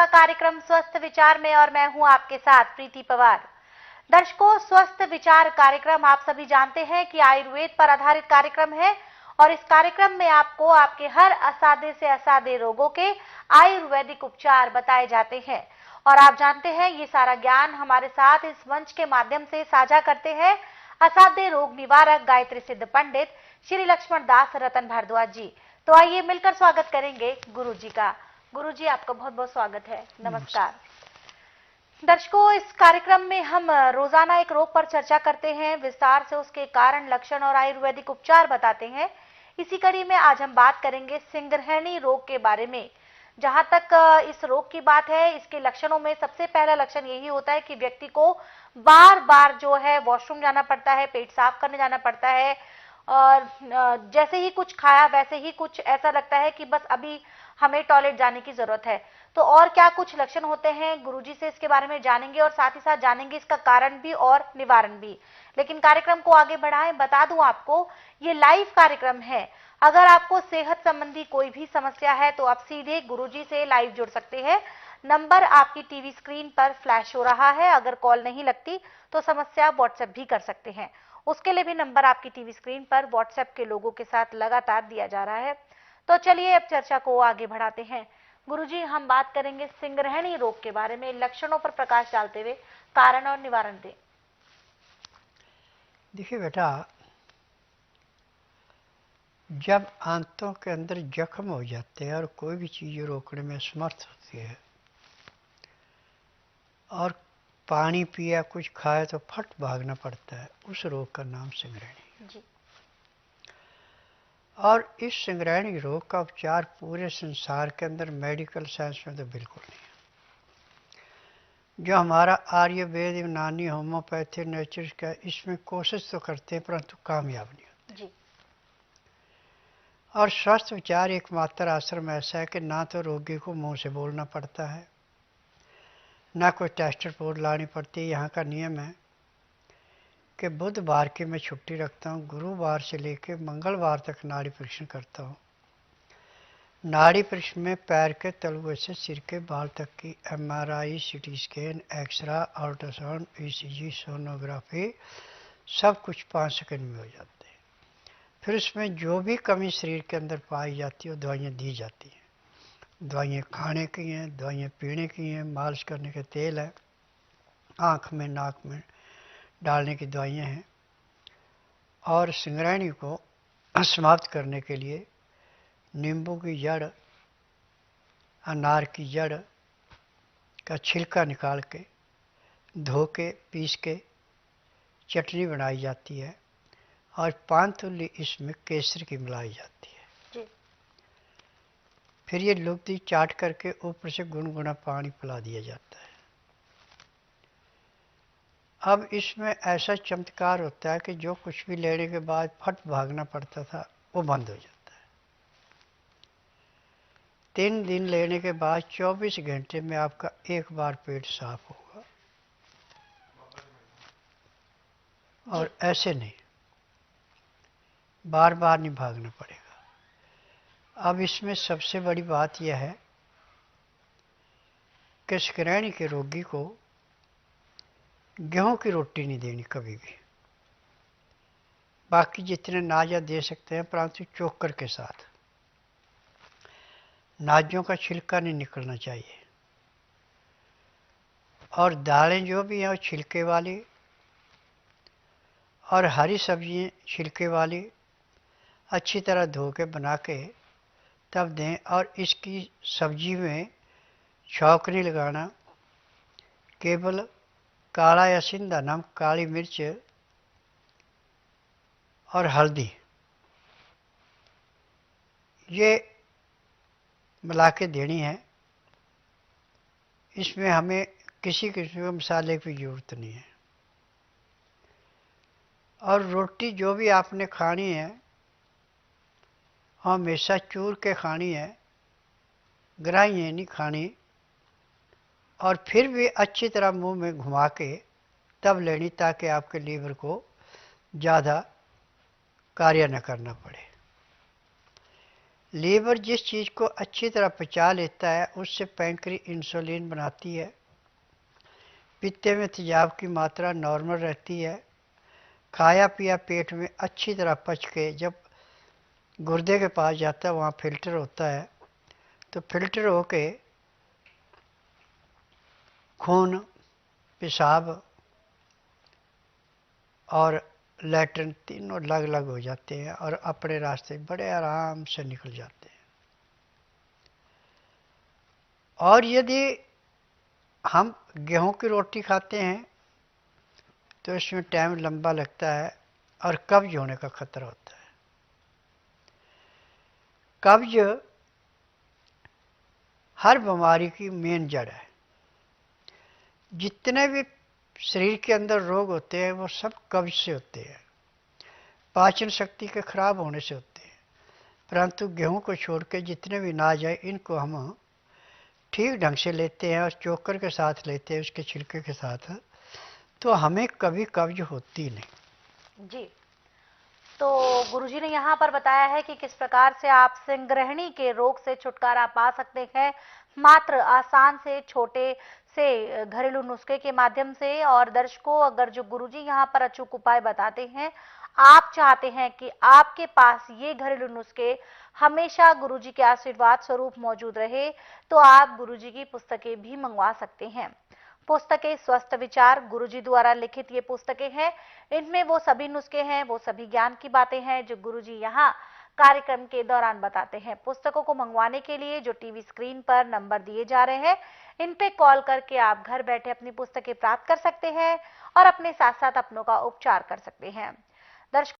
आपका कार्यक्रम स्वस्थ विचार में और मैं हूं आपके साथ प्रीति पवार। दर्शकों, स्वस्थ विचार कार्यक्रम आप सभी जानते हैं कि आयुर्वेद पर आधारित कार्यक्रम है और इस कार्यक्रम में आपको आपके हर असाध्य से असाध्य रोगों के आयुर्वेदिक उपचार बताए जाते हैं। और आप जानते हैं ये सारा ज्ञान हमारे साथ इस मंच के माध्यम से साझा करते हैं असाध्य रोग निवारक गायत्री सिद्ध पंडित श्री लक्ष्मण दास रतन भारद्वाज जी। तो आइए मिलकर स्वागत करेंगे गुरु जी का। गुरु जी, आपका बहुत बहुत स्वागत है। नमस्कार। दर्शकों, इस कार्यक्रम में हम रोजाना एक रोग पर चर्चा करते हैं, विस्तार से उसके कारण, लक्षण और आयुर्वेदिक उपचार बताते हैं। इसी कड़ी में आज हम बात करेंगे सिंग्रहणी रोग के बारे में। जहां तक इस रोग की बात है, इसके लक्षणों में सबसे पहला लक्षण यही होता है कि व्यक्ति को बार बार जो है वॉशरूम जाना पड़ता है, पेट साफ करने जाना पड़ता है और जैसे ही कुछ खाया वैसे ही कुछ ऐसा लगता है कि बस अभी हमें टॉयलेट जाने की जरूरत है। तो और क्या कुछ लक्षण होते हैं, गुरुजी से इसके बारे में जानेंगे और साथ ही साथ जानेंगे इसका कारण भी और निवारण भी। लेकिन कार्यक्रम को आगे बढ़ाएं, बता दूं आपको ये लाइव कार्यक्रम है। अगर आपको सेहत संबंधी कोई भी समस्या है तो आप सीधे गुरुजी से लाइव जुड़ सकते हैं। नंबर आपकी टीवी स्क्रीन पर फ्लैश हो रहा है। अगर कॉल नहीं लगती तो समस्या व्हाट्सएप भी कर सकते हैं, उसके लिए भी नंबर आपकी टीवी स्क्रीन पर व्हाट्सएप के लोगों के साथ लगातार दिया जा रहा है। तो चलिए अब चर्चा को आगे बढ़ाते हैं। गुरुजी, हम बात करेंगे सिंग्रहणी रोग के बारे में। लक्षणों पर प्रकाश डालते हुए कारण और निवारण दें। देखिए बेटा, जब आंतों के अंदर जख्म हो जाते हैं और कोई भी चीज रोकने में समर्थ होती है और पानी पिया कुछ खाए तो फट भागना पड़ता है, उस रोग का नाम सिंग्रहणी है। और इस सिंग्रहणी रोग का उपचार पूरे संसार के अंदर मेडिकल साइंस में तो बिल्कुल नहीं है। जो हमारा आयुर्वेद, यूनानी, होम्योपैथी, नेचर का, इसमें कोशिश तो करते हैं परंतु कामयाब नहीं होते जी। और स्वस्थ विचार एकमात्र आश्रम ऐसा है कि ना तो रोगी को मुंह से बोलना पड़ता है, ना कोई टेस्ट रिपोर्ट लानी पड़ती है। यहाँ का नियम है कि बुधवार की मैं छुट्टी रखता हूँ, गुरुवार से लेकर मंगलवार तक नाड़ी परीक्षण करता हूँ। नाड़ी परीक्षण में पैर के तलुए से सिर के बाल तक की MRI, CT scan, x-ray, ultrasound, ECG, sonography सब कुछ 5 सेकंड में हो जाते हैं। फिर उसमें जो भी कमी शरीर के अंदर पाई जाती है वो दवाइयाँ दी जाती हैं। दवाइयाँ खाने की हैं, दवाइयाँ पीने की हैं, मालिश करने के तेल है, आँख में नाक में डालने की दवाइयाँ हैं। और सिंग्रहणी को समाप्त करने के लिए नींबू की जड़, अनार की जड़ का छिलका निकाल के धो के पीस के चटनी बनाई जाती है और 5 तुल्ली इसमें केसर की मिलाई जाती है जी। फिर ये लुगदी चाट करके ऊपर से गुनगुना पानी पिला दिया जाता है। अब इसमें ऐसा चमत्कार होता है कि जो कुछ भी लेने के बाद फट भागना पड़ता था वो बंद हो जाता है। 3 दिन लेने के बाद 24 घंटे में आपका एक बार पेट साफ होगा। और ऐसे नहीं, बार बार नहीं भागना पड़ेगा। अब इसमें सबसे बड़ी बात यह है कि सिंग्रहणी के रोगी को गेहूं की रोटी नहीं देनी कभी भी। बाकी जितने नाजा दे सकते हैं परंतु चोकर के साथ। नाजों का छिलका नहीं निकलना चाहिए। और दालें जो भी हैं वो छिलके वाली, और हरी सब्जियाँ छिलके वाली अच्छी तरह धो के बना के तब दें। और इसकी सब्जी में छौंक नहीं लगाना, केवल काला या सिंधा नमक, काली मिर्च और हल्दी ये मिला के देनी है। इसमें हमें किसी किस्म के मसाले की ज़रूरत नहीं है। और रोटी जो भी आपने खानी है हमेशा चूर के खानी है, ग्राही नहीं खानी। और फिर भी अच्छी तरह मुंह में घुमा के तब लेनी ताकि आपके लीवर को ज़्यादा कार्य न करना पड़े। लीवर जिस चीज़ को अच्छी तरह पचा लेता है उससे पैंक्री इंसुलिन बनाती है। पित्ते में तेजाब की मात्रा नॉर्मल रहती है। खाया पिया पेट में अच्छी तरह पच के जब गुर्दे के पास जाता है, वहाँ फिल्टर होता है, तो फिल्टर होके खून, पेशाब और लैट्रिन तीनों अलग अलग हो जाते हैं और अपने रास्ते बड़े आराम से निकल जाते हैं। और यदि हम गेहूं की रोटी खाते हैं तो इसमें टाइम लंबा लगता है और कब्ज होने का खतरा होता है। कब्ज हर बीमारी की मेन जड़ है। जितने भी शरीर के अंदर रोग होते हैं वो सब कब्ज से होते हैं, पाचन शक्ति के खराब होने से होते हैं। परंतु गेहूं को छोड़ के जितने भी अनाज है इनको हम ठीक ढंग से लेते हैं और चोकर के साथ लेते हैं, उसके छिलके के साथ, तो हमें कभी कब्ज होती नहीं। जी, तो गुरुजी ने यहाँ पर बताया है कि किस प्रकार से आप संग्रहणी के रोग से छुटकारा पा सकते हैं मात्र आसान से छोटे से घरेलू नुस्खे के माध्यम से। और दर्शकों, अगर जो गुरुजी यहाँ पर अचूक उपाय बताते हैं, आप चाहते हैं कि आपके पास ये घरेलू नुस्खे हमेशा गुरुजी के आशीर्वाद स्वरूप मौजूद रहे, तो आप गुरुजी की पुस्तकें भी मंगवा सकते हैं। पुस्तकें स्वस्थ विचार गुरुजी द्वारा लिखित ये पुस्तकें हैं। इनमें वो सभी नुस्खे हैं, वो सभी ज्ञान की बातें हैं जो गुरुजी यहाँ कार्यक्रम के दौरान बताते हैं। पुस्तकों को मंगवाने के लिए जो टीवी स्क्रीन पर नंबर दिए जा रहे हैं, इन पे कॉल करके आप घर बैठे अपनी पुस्तकें प्राप्त कर सकते हैं और अपने साथ साथ अपनों का उपचार कर सकते हैं। दर्शकों,